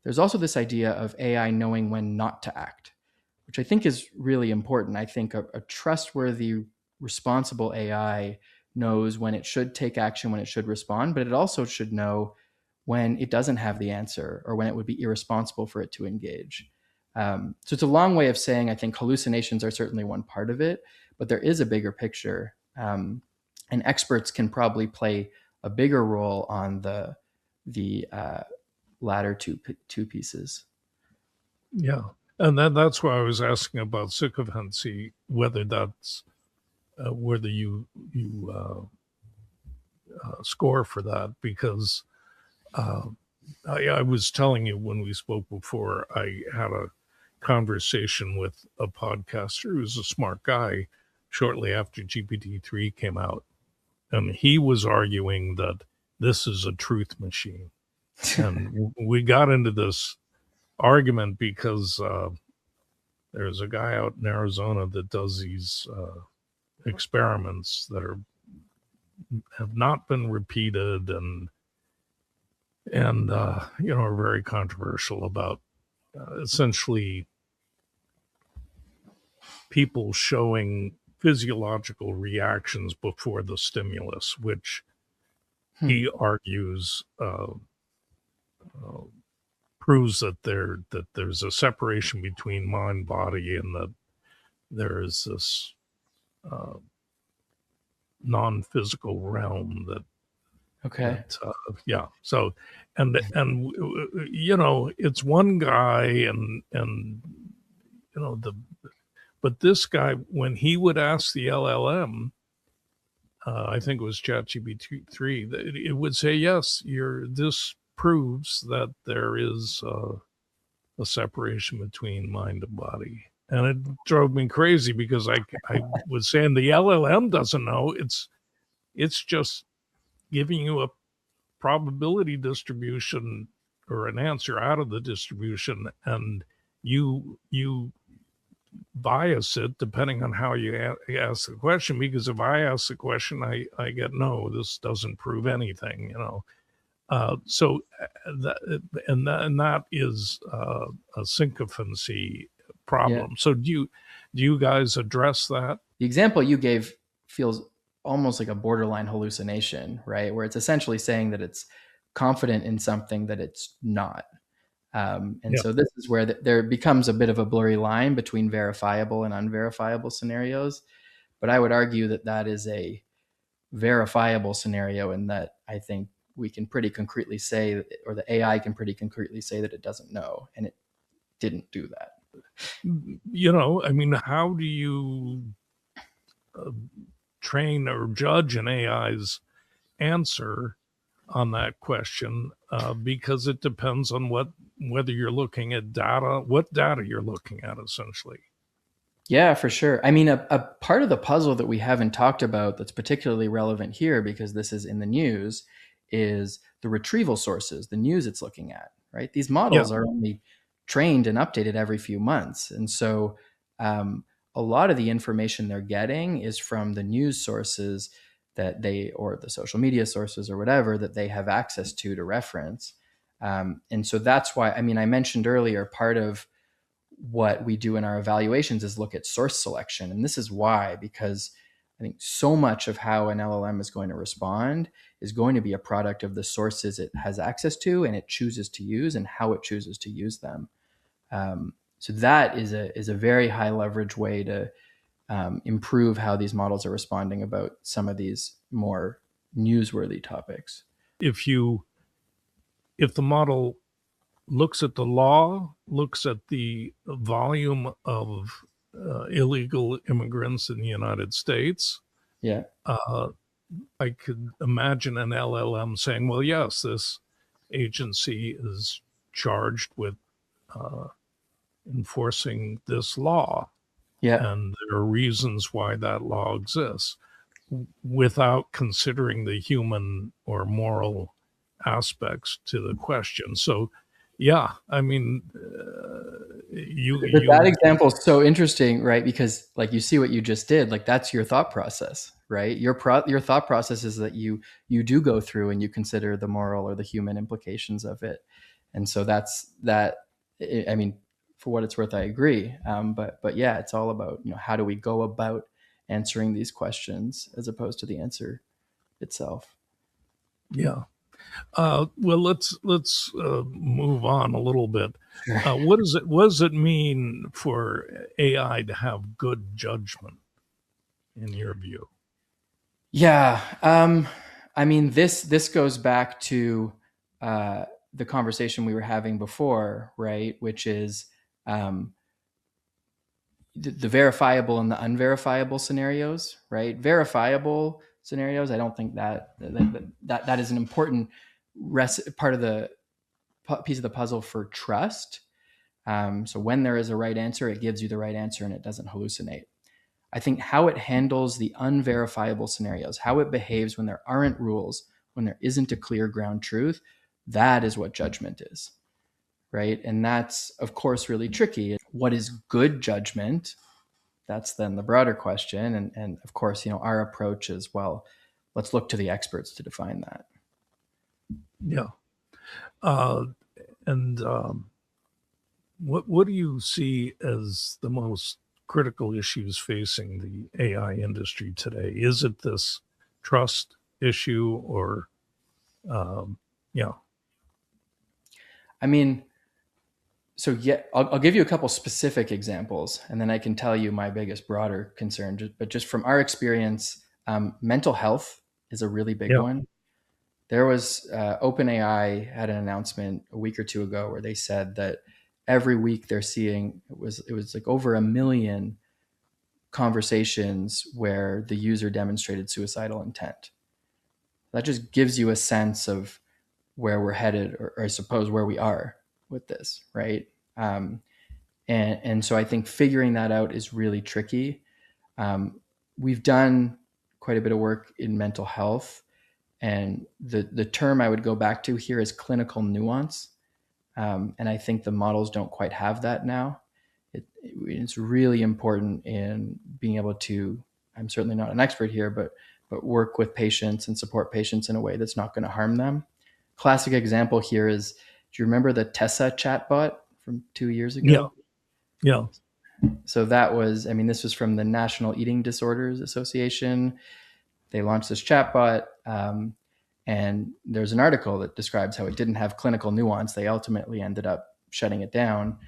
[SPEAKER 1] there's also this idea of AI knowing when not to act, which I think is really important. I think a trustworthy, responsible AI knows when it should take action, when it should respond, but it also should know when it doesn't have the answer or when it would be irresponsible for it to engage. So it's a long way of saying I think hallucinations are certainly one part of it, but there is a bigger picture. And experts can probably play a bigger role on the latter two pieces.
[SPEAKER 2] Yeah. And that's why I was asking about sycophancy, whether that's whether you score for that, because I was telling you when we spoke before, I had a conversation with a podcaster who's a smart guy shortly after GPT-3 came out. And he was arguing that this is a truth machine. And we got into this argument because there's a guy out in Arizona that does these experiments that have not been repeated and are very controversial about essentially people showing physiological reactions before the stimulus, which he argues proves that there's a separation between mind body and that there is this non-physical realm that
[SPEAKER 1] Okay.
[SPEAKER 2] yeah. So, and it's one guy and but this guy, when he would ask the LLM, I think it was ChatGPT-3, it would say, yes, this proves that there is a separation between mind and body. And it drove me crazy because I was saying the LLM doesn't know. It's just giving you a probability distribution or an answer out of the distribution, and you bias it depending on how you ask the question. Because if I ask the question, I get no, this doesn't prove anything, so that is a sycophancy problem. Yeah. So do you guys address that?
[SPEAKER 1] The example you gave feels almost like a borderline hallucination, right? Where it's essentially saying that it's confident in something that it's not. So this is where there becomes a bit of a blurry line between verifiable and unverifiable scenarios. But I would argue that that is a verifiable scenario, and that I think we can pretty concretely say, or the AI can pretty concretely say, that it doesn't know, and it didn't do that.
[SPEAKER 2] I mean, how do you train or judge an AI's answer on that question? Because it depends on whether you're looking at data, what data you're looking at, essentially.
[SPEAKER 1] Yeah, for sure. I mean, a part of the puzzle that we haven't talked about that's particularly relevant here, because this is in the news, is the retrieval sources, the news it's looking at, right? These models are only trained and updated every few months. And so a lot of the information they're getting is from the news sources that or the social media sources or whatever that they have access to reference. And so that's why, I mean, I mentioned earlier, part of what we do in our evaluations is look at source selection. And this is why, because I think so much of how an LLM is going to respond is going to be a product of the sources it has access to and it chooses to use and how it chooses to use them. So that is a very high leverage way to improve how these models are responding about some of these more newsworthy topics.
[SPEAKER 2] If the model looks at the law, looks at the volume of illegal immigrants in the United States, I could imagine an LLM saying, well, yes, this agency is charged with enforcing this law. Yeah. And there are reasons why that law exists, without considering the human or moral aspects to the question. So, yeah, I mean,
[SPEAKER 1] That
[SPEAKER 2] you
[SPEAKER 1] example is so interesting, right? Because like you see what you just did, like that's your thought process, right? Your thought process is that you do go through and you consider the moral or the human implications of it, and so that's that. I mean, for what it's worth, I agree. But yeah, it's all about how do we go about answering these questions as opposed to the answer itself.
[SPEAKER 2] yeah. Well, let's move on a little bit.
[SPEAKER 1] Sure.
[SPEAKER 2] What does it mean for AI to have good judgment in your view?
[SPEAKER 1] Yeah. I mean, this goes back to uh, the conversation we were having before, right? Which is um, the verifiable and the unverifiable scenarios, right? Verifiable scenarios, I don't think that is an important part of the piece of the puzzle for trust. So when there is a right answer, it gives you the right answer and it doesn't hallucinate. I think how it handles the unverifiable scenarios, how it behaves when there aren't rules, when there isn't a clear ground truth, that is what judgment is, right? And that's, of course, really tricky. What is good judgment? That's then the broader question. And of course, our approach is, well, let's look to the experts to define that.
[SPEAKER 2] Yeah. Uh, and what do you see as the most critical issues facing the AI industry today? Is it this trust issue, or yeah,
[SPEAKER 1] I mean, so yeah, I'll give you a couple specific examples, and then I can tell you my biggest broader concern. But just from our experience, mental health is a really big
[SPEAKER 2] yeah,
[SPEAKER 1] one. There was OpenAI had an announcement a week or two ago where they said that every week they're seeing it was like over 1 million conversations where the user demonstrated suicidal intent. That just gives you a sense of where we're headed, or I suppose where we are with this, right? Um, and so I think figuring that out is really tricky. We've done quite a bit of work in mental health, and the term I would go back to here is clinical nuance. And I think the models don't quite have that now. It's really important in being able to, I'm certainly not an expert here, but work with patients and support patients in a way that's not going to harm them. Classic example here is, do you remember the Tessa chatbot from 2 years
[SPEAKER 2] yeah,
[SPEAKER 1] ago?
[SPEAKER 2] yeah,
[SPEAKER 1] So that was, I mean, this was from the National Eating Disorders Association. They launched this chatbot, and there's an article that describes how it didn't have clinical nuance. They ultimately ended up shutting it down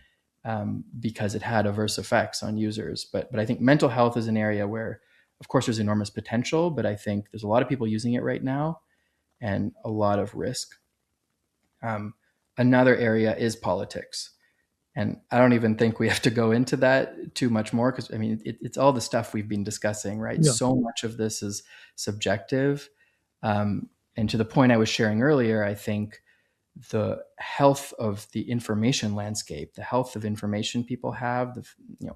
[SPEAKER 1] because it had adverse effects on users. But I think mental health is an area where, of course, there's enormous potential, but I think there's a lot of people using it right now and a lot of risk. Another area is politics. And I don't even think we have to go into that too much more because, I mean, it's all the stuff we've been discussing, right?
[SPEAKER 2] yeah,
[SPEAKER 1] So much of this is subjective. And to the point I was sharing earlier, I think the health of the information landscape, the health of information people have,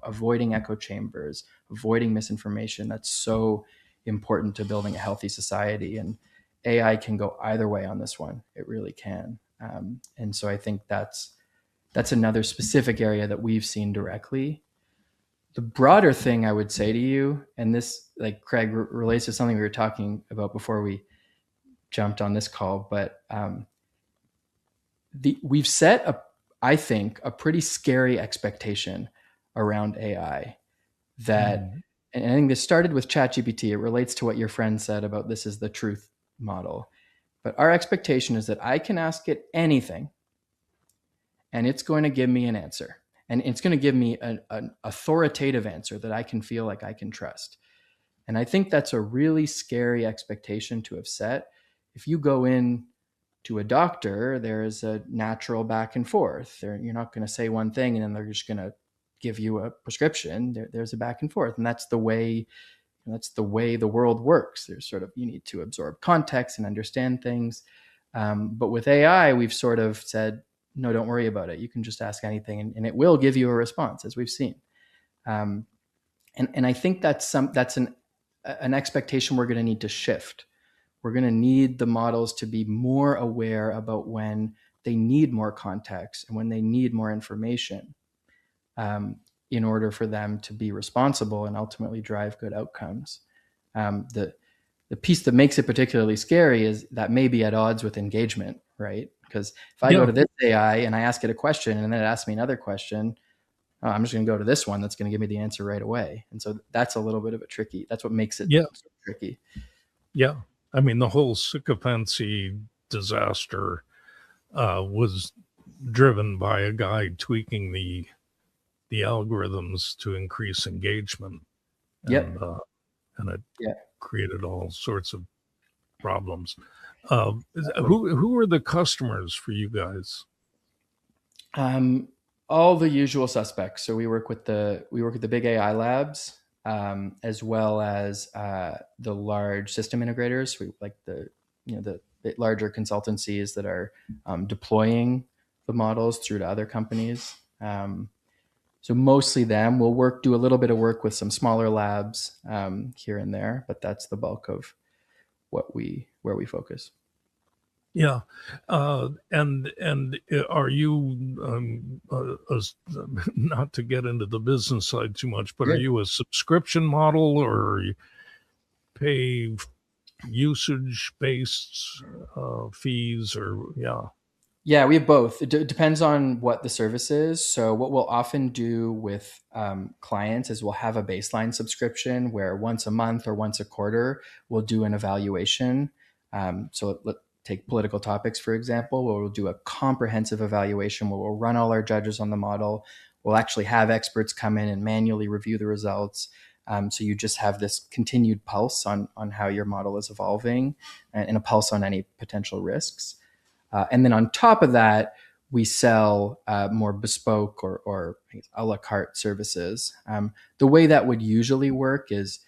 [SPEAKER 1] avoiding echo chambers, avoiding misinformation, that's so important to building a healthy society. And AI can go either way on this one. It really can. And so I think that's another specific area that we've seen directly. The broader thing I would say to you, and this, like Craig, relates to something we were talking about before we jumped on this call, but we've set I think, a pretty scary expectation around AI that,
[SPEAKER 2] mm,
[SPEAKER 1] and I think this started with ChatGPT. It relates to what your friend said about this is the truth model. But our expectation is that I can ask it anything and it's going to give me an answer. And it's going to give me an authoritative answer that I can feel like I can trust. And I think that's a really scary expectation to have set. If you go in to a doctor, there is a natural back and forth. You're not going to say one thing and then they're just going to give you a prescription. There's a back and forth, and that's the way the world works. There's sort of, you need to absorb context and understand things. But with AI, we've sort of said, no, don't worry about it. You can just ask anything, and it will give you a response, as we've seen. Um, and I think that's an expectation we're going to need to shift. We're going to need the models to be more aware about when they need more context and when they need more information. in order for them to be responsible and ultimately drive good outcomes. The piece that makes it particularly scary is that may be at odds with engagement, right? Because if I go
[SPEAKER 2] Yeah.
[SPEAKER 1] to this AI and I ask it a question and then it asks me another question, I'm just going to go to this one that's going to give me the answer right away. And so that's a little bit of a tricky, that's what makes it
[SPEAKER 2] Yeah.
[SPEAKER 1] so tricky.
[SPEAKER 2] Yeah. I mean, the whole sycophancy disaster was driven by a guy tweaking the algorithms to increase engagement, and
[SPEAKER 1] Yep.
[SPEAKER 2] it
[SPEAKER 1] Yeah.
[SPEAKER 2] created all sorts of problems.
[SPEAKER 1] Exactly.
[SPEAKER 2] Who are the customers for you guys?
[SPEAKER 1] Um, all the usual suspects. So we work with the big AI labs, as well as the large system integrators. We like the bit larger consultancies that are deploying the models through to other companies. So mostly them. We'll do a little bit of work with some smaller labs here and there, but that's the bulk of where we focus.
[SPEAKER 2] Yeah, and are you not to get into the business side too much, but are
[SPEAKER 1] Yeah.
[SPEAKER 2] you a subscription model or you pay usage based fees or yeah?
[SPEAKER 1] Yeah, we have both. It depends on what the service is. So, what we'll often do with clients is we'll have a baseline subscription where once a month or once a quarter, we'll do an evaluation. So, take political topics, for example, where we'll do a comprehensive evaluation where we'll run all our judges on the model. We'll actually have experts come in and manually review the results. So, you just have this continued pulse on how your model is evolving and a pulse on any potential risks. And then on top of that, we sell more bespoke or a la carte services. The way that would usually work is,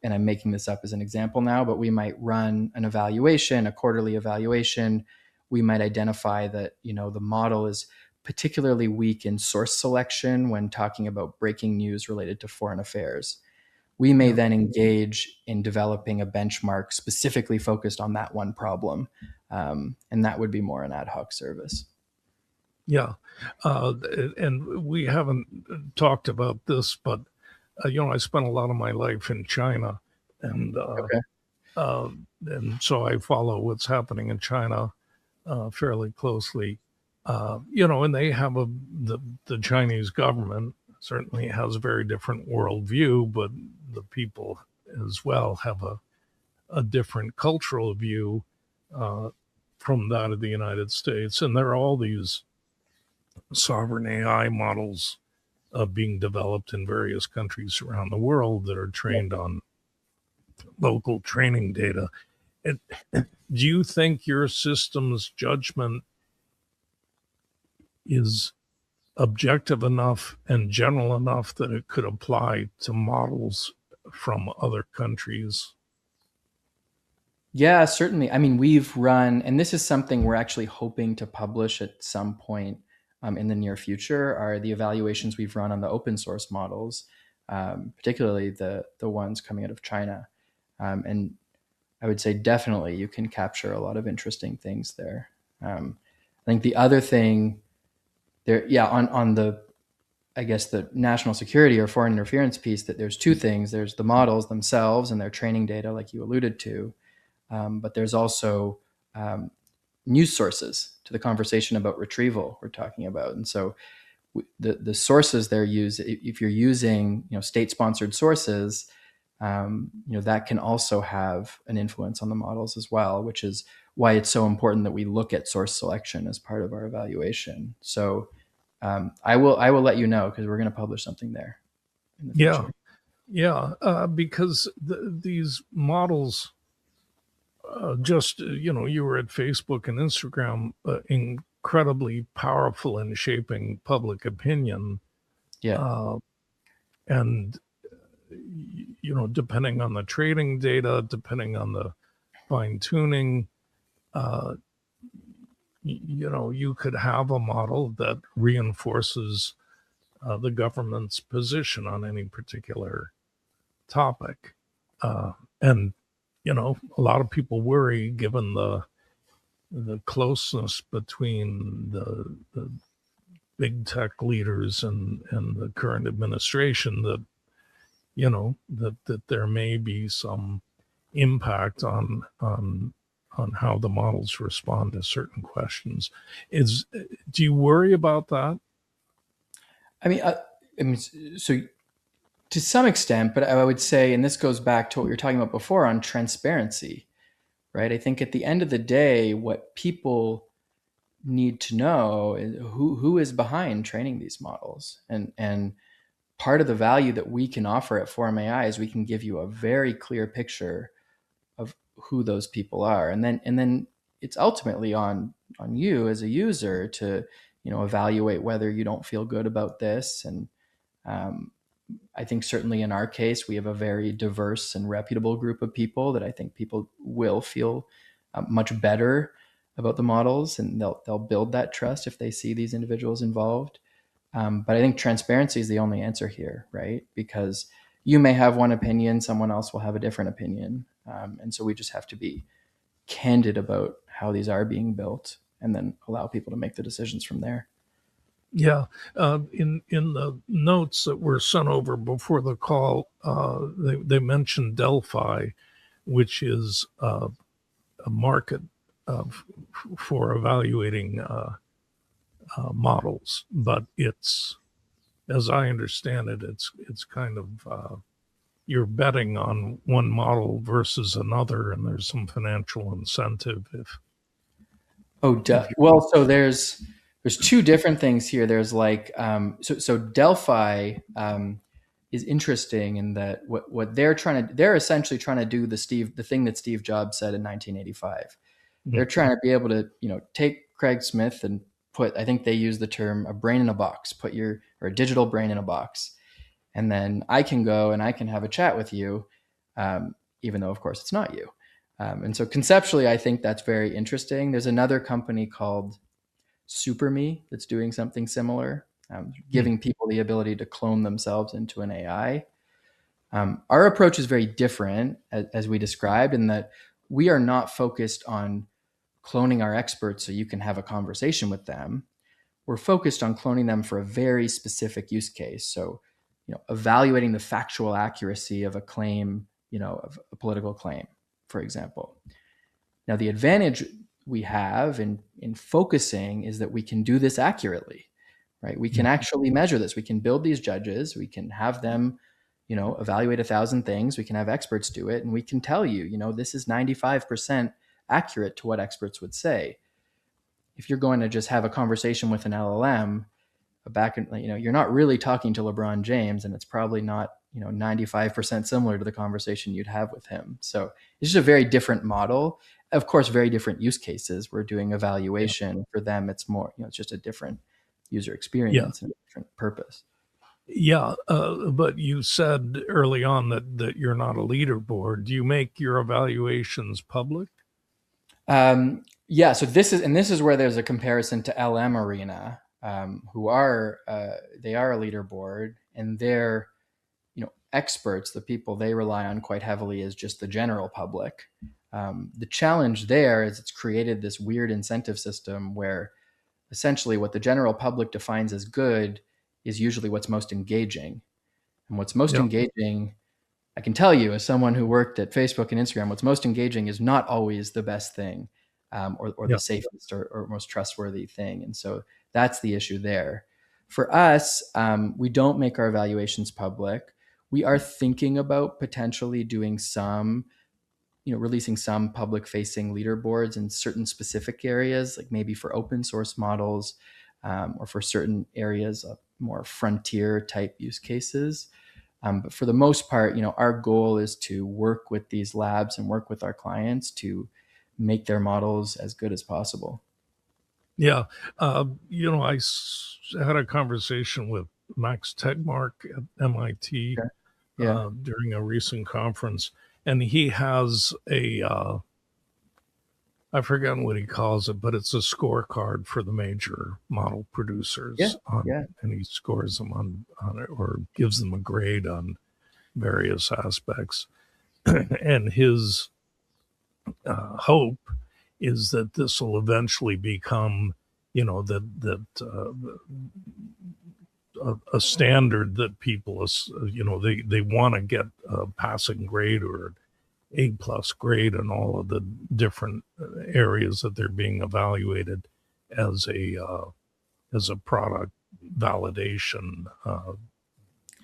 [SPEAKER 1] and I'm making this up as an example now, but we might run an evaluation, a quarterly evaluation. We might identify that the model is particularly weak in source selection when talking about breaking news related to foreign affairs. We may
[SPEAKER 2] Yeah.
[SPEAKER 1] then engage in developing a benchmark specifically focused on that one problem. And that would be more an ad hoc service.
[SPEAKER 2] Yeah, and we haven't talked about this, but I spent a lot of my life in China, and
[SPEAKER 1] Okay.
[SPEAKER 2] uh, and so I follow what's happening in China fairly closely. And they have the Chinese government certainly has a very different worldview, but the people as well have a different cultural view uh, from that of the United States, and there are all these sovereign AI models being developed in various countries around the world that are
[SPEAKER 1] Yeah.
[SPEAKER 2] trained on local training data. And do you think your system's judgment is objective enough and general enough that it could apply to models from other countries?
[SPEAKER 1] Yeah, certainly. I mean, we've run, and this is something we're actually hoping to publish at some point in the near future, are the evaluations we've run on the open source models, particularly the ones coming out of China. And I would say definitely you can capture a lot of interesting things there. I think the other thing there, yeah, on the, I guess, the national security or foreign interference piece, that there's two things. There's the models themselves and their training data, like you alluded to, but there's also news sources to the conversation about retrieval we're talking about. And so the sources they're used, if you're using state sponsored sources, that can also have an influence on the models as well, which is why it's so important that we look at source selection as part of our evaluation. So I will let you know, because we're going to publish something there in the
[SPEAKER 2] Yeah,
[SPEAKER 1] future.
[SPEAKER 2] yeah, because these models you were at Facebook and Instagram, incredibly powerful in shaping public opinion.
[SPEAKER 1] Yeah.
[SPEAKER 2] Uh, and, depending on the trading data, depending on the fine tuning, uh, you could have a model that reinforces the government's position on any particular topic. And, a lot of people worry given the closeness between the big tech leaders and the current administration that that there may be some impact on how the models respond to certain questions. Is Do you worry about that?
[SPEAKER 1] I mean, so to some extent, but I would say, and this goes back to what we were talking about before on transparency, right? I think at the end of the day, what people need to know is who is behind training these models, and part of the value that we can offer at Forum AI is we can give you a very clear picture of who those people are, and then it's ultimately on you as a user to evaluate whether you don't feel good about this. And um, I think certainly in our case we have a very diverse and reputable group of people that I think people will feel much better about the models, and they'll build that trust if they see these individuals involved. But I think transparency is the only answer here, right? Because you may have one opinion, someone else will have a different opinion. And so we just have to be candid about how these are being built and then allow people to make the decisions from there.
[SPEAKER 2] Yeah, in the notes that were sent over before the call, they mentioned Delphi, which is a market for evaluating models, but it's, as I understand it, it's kind of you're betting on one model versus another, and there's some financial incentive
[SPEAKER 1] Oh,
[SPEAKER 2] if you.
[SPEAKER 1] well, so there's two different things here. There's like so Delphi is interesting in that what they're essentially trying to do the thing that Steve Jobs said in 1985. They're trying to be able to take Craig Smith and put, I think they use the term, a brain in a box, or a digital brain in a box, and then I can go and I can have a chat with you, even though of course it's not you. And so conceptually, I think that's very interesting. There's another company called SuperMe that's doing something similar, giving people the ability to clone themselves into an AI. Our approach is very different, as we described, in that we are not focused on cloning our experts so you can have a conversation with them. We're focused on cloning them for a very specific use case. So, evaluating the factual accuracy of a claim, of a political claim, for example. Now, the advantage we have in focusing is that we can do this accurately, right? We can actually measure this. We can build these judges. We can have them, evaluate 1,000 things. We can have experts do it, and we can tell you, this is 95% accurate to what experts would say. If you're going to just have a conversation with an LLM, you're not really talking to LeBron James, and it's probably not 95% similar to the conversation you'd have with him. So it's just a very different model. Of course, very different use cases. We're doing evaluation. Yeah. For them, it's more, it's just a different user experience. Yeah. And a different purpose.
[SPEAKER 2] Yeah, but you said early on that you're not a leaderboard. Do you make your evaluations public?
[SPEAKER 1] Yeah. So this is where there's a comparison to LM Arena, who are they are a leaderboard, and they're experts. The people they rely on quite heavily is just the general public. The challenge there is it's created this weird incentive system where essentially what the general public defines as good is usually what's most engaging. And what's most engaging, I can tell you as someone who worked at Facebook and Instagram, what's most engaging is not always the best thing, or the safest or most trustworthy thing. And so that's the issue there. For us, we don't make our evaluations public. We are thinking about potentially doing some, releasing some public facing leaderboards in certain specific areas, like maybe for open source models, or for certain areas of more frontier type use cases. But for the most part, our goal is to work with these labs and work with our clients to make their models as good as possible.
[SPEAKER 2] Yeah. I had a conversation with Max Tegmark at MIT during a recent conference, and he has I've forgotten what he calls it, but it's a scorecard for the major model producers. And he scores them on it, or gives them a grade on various aspects. And his hope is that this will eventually become a standard that people, they want to get a passing grade or A+ grade in all of the different areas that they're being evaluated as a product validation.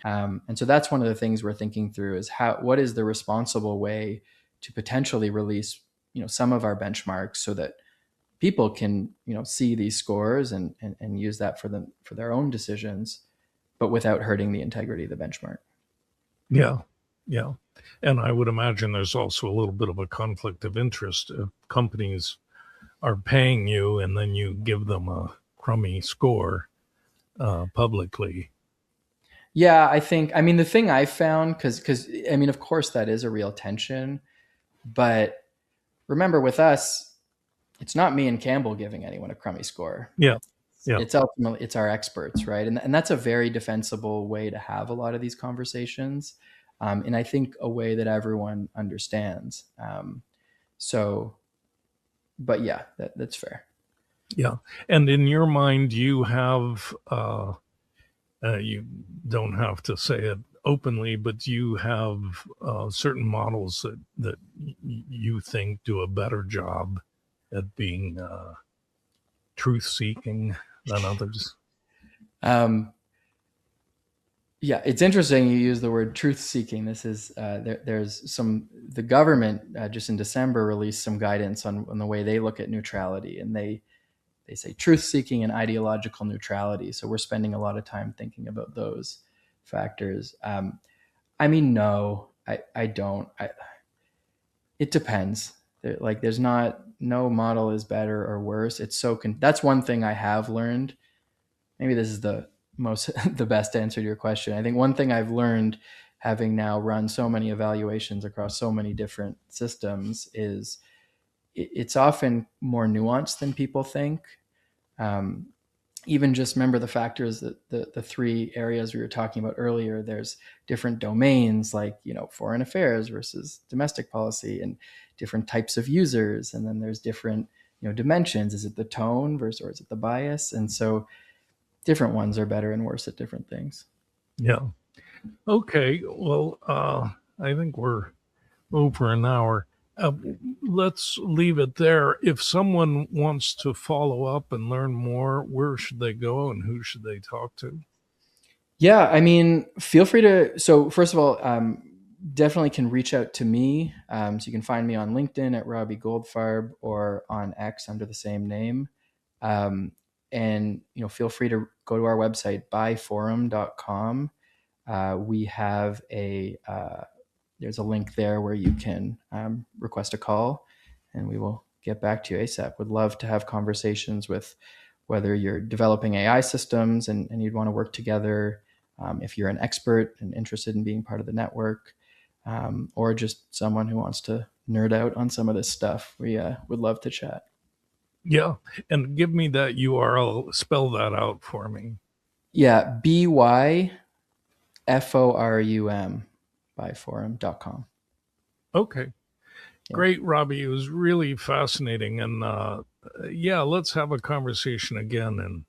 [SPEAKER 1] And so that's one of the things we're thinking through is what is the responsible way to potentially release, some of our benchmarks so that people can, see these scores and use that for their own decisions, but without hurting the integrity of the benchmark.
[SPEAKER 2] Yeah, yeah. And I would imagine there's also a little bit of a conflict of interest if companies are paying you and then you give them a crummy score publicly.
[SPEAKER 1] Yeah, the thing I found, because of course that is a real tension, but remember with us, it's not me and Campbell giving anyone a crummy score.
[SPEAKER 2] Yeah, yeah,
[SPEAKER 1] It's ultimately it's our experts, right? And that's a very defensible way to have a lot of these conversations, and I think a way that everyone understands. So, but yeah, that's fair.
[SPEAKER 2] yeah. And in your mind, you have you don't have to say it openly, but you have certain models that you think do a better job at being truth seeking than others.
[SPEAKER 1] Um, yeah, it's interesting you use the word truth seeking. This is the government just in December released some guidance on the way they look at neutrality, and they say truth seeking and ideological neutrality. So we're spending a lot of time thinking about those factors. No, I don't. It depends. There's not, no model is better or worse. It's that's one thing I have learned. Maybe this is the best answer to your question. I think one thing I've learned, having now run so many evaluations across so many different systems, is it's often more nuanced than people think. Um, Even just remember the factors that the three areas we were talking about earlier. There's different domains, like foreign affairs versus domestic policy, and different types of users, and then there's different dimensions. Is it the tone versus, or is it the bias? And so different ones are better and worse at different things.
[SPEAKER 2] Yeah. Okay. Well, I think we're over an hour. Let's leave it there. If someone wants to follow up and learn more, where should they go and who should they talk to?
[SPEAKER 1] Yeah, feel free to. So first of all, definitely can reach out to me. So you can find me on LinkedIn at Robbie Goldfarb, or on X under the same name. And feel free to go to our website, buyforum.com. We have there's a link there where you can request a call, and we will get back to you ASAP. Would love to have conversations with whether you're developing AI systems and you'd want to work together, if you're an expert and interested in being part of the network, or just someone who wants to nerd out on some of this stuff. We would love to chat.
[SPEAKER 2] Yeah. And give me that URL, spell that out for me.
[SPEAKER 1] Yeah, BYFORUM, buyforum.com.
[SPEAKER 2] Okay.
[SPEAKER 1] Yeah.
[SPEAKER 2] Great, Robbie. It was really fascinating. And yeah, let's have a conversation again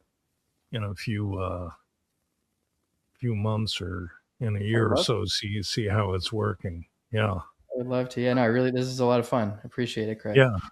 [SPEAKER 2] in a few months or in a year or so, see how it's working. Yeah.
[SPEAKER 1] I would love to. Yeah, no, this is a lot of fun. I appreciate it, Craig.
[SPEAKER 2] Yeah.